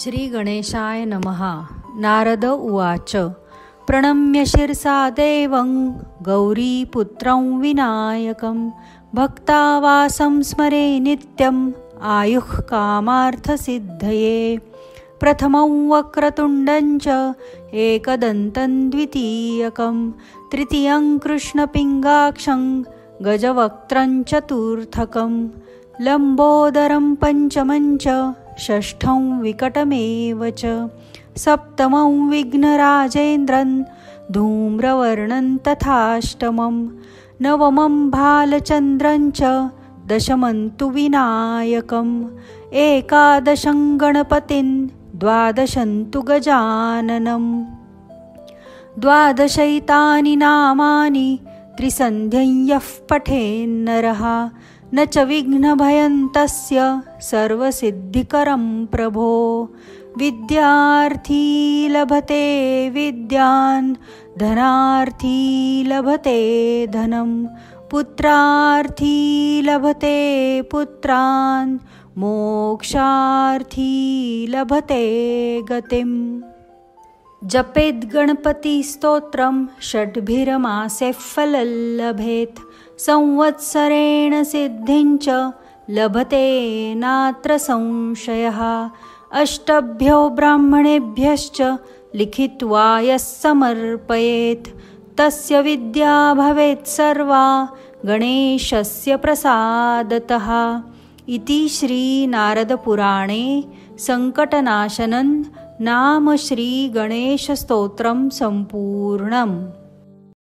श्री गणेशाय नमः। नारद उवाच प्रणम्य शिरसा देवं गौरीपुत्रं विनायकं भक्तावासं स्मरे नित्यं आयुः कामार्थसिद्धये। प्रथमं वक्रतुण्डं च एकदन्तं द्वितीयकं तृतीयं कृष्णपिङ्गाक्षं गजवक्त्रं चतुर्थकं लम्बोदरं पञ्चमं च षष्ठं विकटमेव च सप्तमं विघ्नराजेन्द्रं धूम्रवर्णं तथाष्टमं नवमं भालचन्द्रं च दशमं तु विनायकम् एकादशं गणपतिं द्वादशं तु गजाननं। द्वादशैतानि नामानि त्रिसन्ध्यं यः पठेन्नरः न च विघ्नभयं तस्य सर्वसिद्धिकरं प्रभो। विद्यार्थी लभते विद्यां धनार्थी लभते धनं पुत्रार्थी लभते पुत्रान् मोक्षार्थी लभते गतिम्। जपेद्गणपतिस्तोत्रं षड्भिर्मासे फलं लभेत् संवत्सरेण सिद्धिं च लभते नात्र संशयः। अष्टभ्यो ब्राह्मणेभ्यश्च लिखित्वा यः समर्पयेत् तस्य विद्या भवेत् सर्वा गणेशस्य प्रसादतः। इति श्रीनारदपुराणे संकटनाशनं नाम श्रीगणेशस्तोत्रं सम्पूर्णम्।